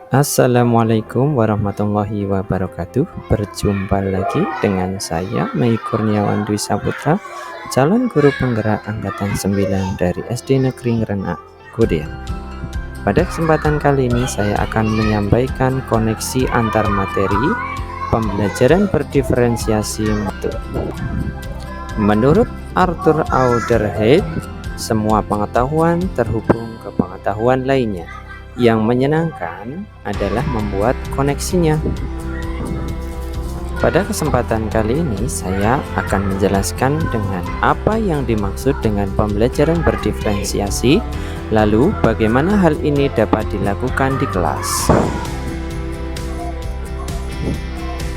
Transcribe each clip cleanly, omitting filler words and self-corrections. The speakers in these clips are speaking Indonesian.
Assalamualaikum warahmatullahi wabarakatuh. Berjumpa lagi dengan saya Mei Kurniawan Dwi Saputra, calon guru penggerak angkatan 9 dari SD Negeri Ngrenak, Gudel. Pada kesempatan kali ini saya akan menyampaikan koneksi antar materi pembelajaran berdiferensiasi mutu. Menurut Arthur Alderheide, semua pengetahuan terhubung ke pengetahuan lainnya. Yang menyenangkan adalah membuat koneksinya. Pada kesempatan kali ini saya akan menjelaskan dengan apa yang dimaksud dengan pembelajaran berdiferensiasi, lalu bagaimana hal ini dapat dilakukan di kelas.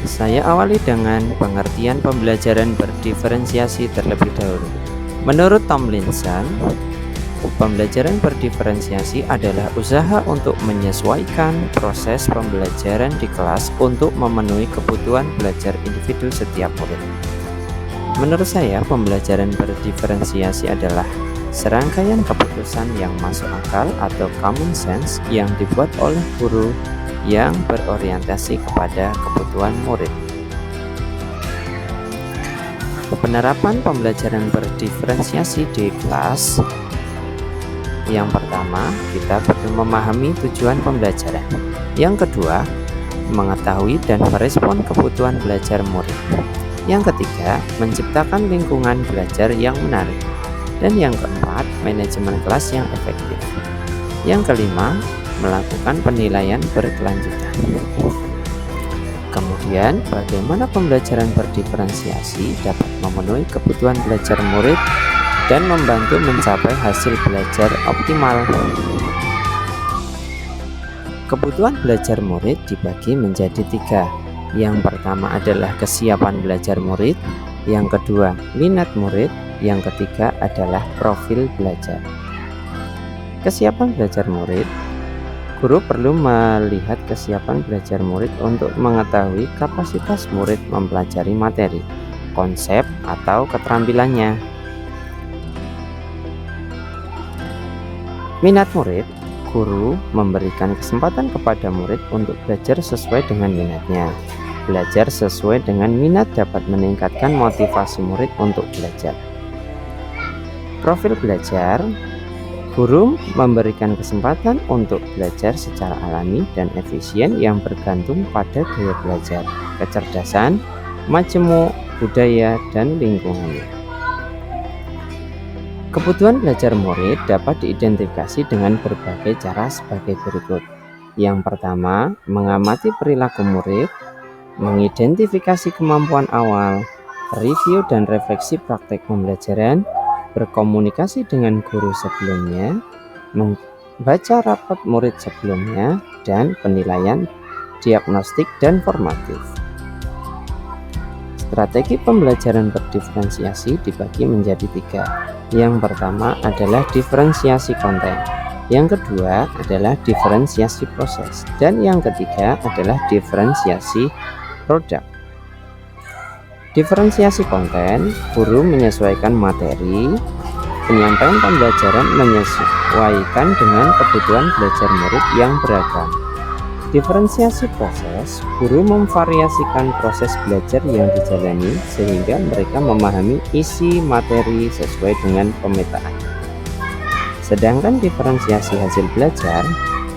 Saya awali dengan pengertian pembelajaran berdiferensiasi terlebih dahulu. Menurut Tomlinson, pembelajaran berdiferensiasi adalah usaha untuk menyesuaikan proses pembelajaran di kelas untuk memenuhi kebutuhan belajar individu setiap murid. Menurut saya, pembelajaran berdiferensiasi adalah serangkaian keputusan yang masuk akal atau common sense yang dibuat oleh guru yang berorientasi kepada kebutuhan murid. Penerapan pembelajaran berdiferensiasi di kelas. Yang pertama, kita perlu memahami tujuan pembelajaran. Yang kedua, mengetahui dan merespon kebutuhan belajar murid. Yang ketiga, menciptakan lingkungan belajar yang menarik. Dan yang keempat, manajemen kelas yang efektif. Yang kelima, melakukan penilaian berkelanjutan. Kemudian, bagaimana pembelajaran berdiferensiasi dapat memenuhi kebutuhan belajar murid dan membantu mencapai hasil belajar optimal. Kebutuhan belajar murid dibagi menjadi 3. Yang pertama adalah kesiapan belajar murid, yang kedua minat murid, yang ketiga adalah profil belajar. Kesiapan belajar murid. Guru perlu melihat kesiapan belajar murid untuk mengetahui kapasitas murid mempelajari materi, konsep, atau keterampilannya. Minat murid, guru memberikan kesempatan kepada murid untuk belajar sesuai dengan minatnya. Belajar sesuai dengan minat dapat meningkatkan motivasi murid untuk belajar. Profil belajar, guru memberikan kesempatan untuk belajar secara alami dan efisien yang bergantung pada gaya belajar, kecerdasan, majemuk, budaya, dan lingkungannya. Kebutuhan belajar murid dapat diidentifikasi dengan berbagai cara sebagai berikut. Yang pertama, mengamati perilaku murid, mengidentifikasi kemampuan awal, review dan refleksi praktek pembelajaran, berkomunikasi dengan guru sebelumnya, membaca rapot murid sebelumnya, dan penilaian diagnostik dan formatif. Strategi pembelajaran berdiferensiasi dibagi menjadi 3. Yang pertama adalah diferensiasi konten, yang kedua adalah diferensiasi proses, dan yang ketiga adalah diferensiasi produk. Diferensiasi konten, guru menyesuaikan materi, penyampaian pembelajaran menyesuaikan dengan kebutuhan belajar murid yang beragam. Diferensiasi proses, guru memvariasikan proses belajar yang dijalani sehingga mereka memahami isi materi sesuai dengan pemetaan. Sedangkan diferensiasi hasil belajar,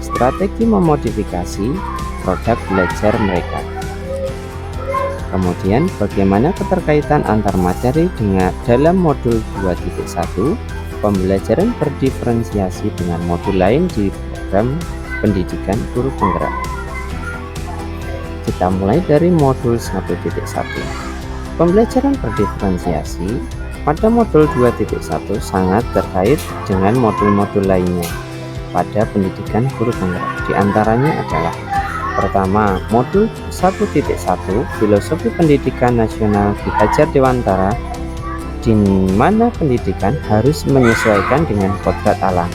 strategi memodifikasi produk belajar mereka. Kemudian, bagaimana keterkaitan antar materi dalam modul 2.1 pembelajaran berdiferensiasi dengan modul lain di program pendidikan guru penggerak. Kita mulai dari modul 1.1. Pembelajaran berdiferensiasi pada modul 2.1 sangat terkait dengan modul-modul lainnya pada pendidikan guru penggerak. Di antaranya adalah: pertama, modul 1.1 filosofi pendidikan nasional Ki Hajar Dewantara, di mana pendidikan harus menyesuaikan dengan kodrat alam,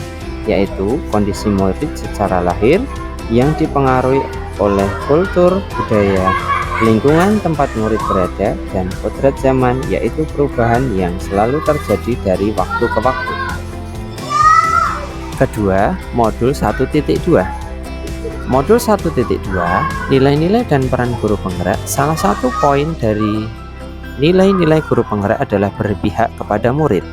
yaitu kondisi murid secara lahir yang dipengaruhi oleh kultur, budaya, lingkungan tempat murid berada, dan kodrat zaman, yaitu perubahan yang selalu terjadi dari waktu ke waktu. Kedua, modul 1.2 Modul 1.2, nilai-nilai dan peran guru penggerak. Salah satu poin dari nilai-nilai guru penggerak adalah berpihak kepada murid,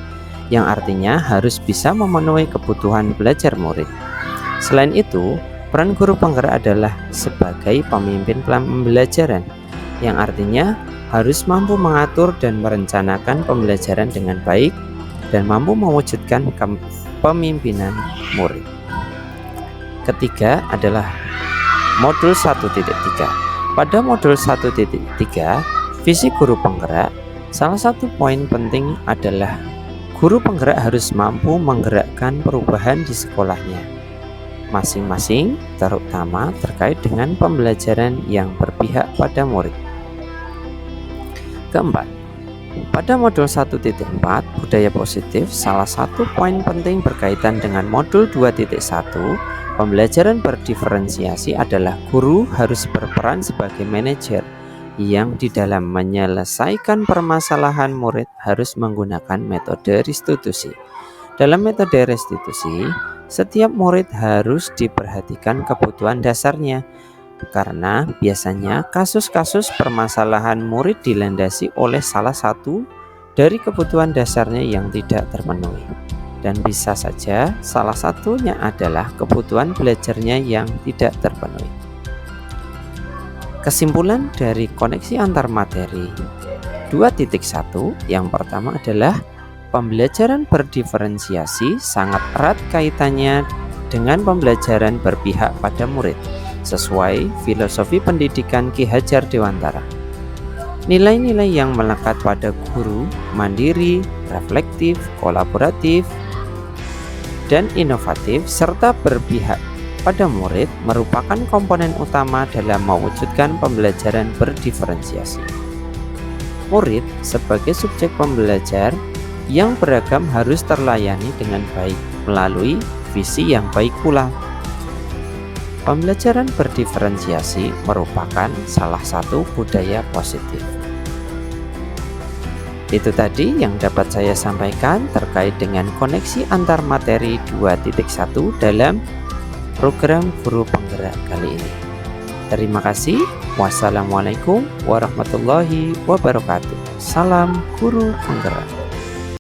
yang artinya harus bisa memenuhi kebutuhan belajar murid. Selain itu, peran guru penggerak adalah sebagai pemimpin pembelajaran, yang artinya harus mampu mengatur dan merencanakan pembelajaran dengan baik dan mampu mewujudkan kepemimpinan murid. Ketiga adalah modul 1.3. Pada modul 1.3, visi guru penggerak, salah satu poin penting adalah guru penggerak harus mampu menggerakkan perubahan di sekolahnya masing-masing, terutama terkait dengan pembelajaran yang berpihak pada murid. Keempat, pada modul 1.4 budaya positif, salah satu poin penting berkaitan dengan modul 2.1 pembelajaran berdiferensiasi adalah guru harus berperan sebagai manajer yang di dalam menyelesaikan permasalahan murid harus menggunakan metode restitusi. Dalam metode restitusi, setiap murid harus diperhatikan kebutuhan dasarnya, karena biasanya kasus-kasus permasalahan murid dilandasi oleh salah satu dari kebutuhan dasarnya yang tidak terpenuhi, dan bisa saja salah satunya adalah kebutuhan belajarnya yang tidak terpenuhi. Kesimpulan dari koneksi antar materi 2.1 yang pertama adalah pembelajaran berdiferensiasi sangat erat kaitannya dengan pembelajaran berpihak pada murid sesuai filosofi pendidikan Ki Hajar Dewantara. Nilai-nilai yang melekat pada guru mandiri, reflektif, kolaboratif, dan inovatif serta berpihak pada murid merupakan komponen utama dalam mewujudkan pembelajaran berdiferensiasi. Murid sebagai subjek pembelajar yang beragam harus terlayani dengan baik melalui visi yang baik pula. Pembelajaran berdiferensiasi merupakan salah satu budaya positif. Itu tadi yang dapat saya sampaikan terkait dengan koneksi antar materi 2.1 dalam program guru penggerak kali ini. Terima kasih. Wassalamualaikum warahmatullahi wabarakatuh. Salam guru penggerak.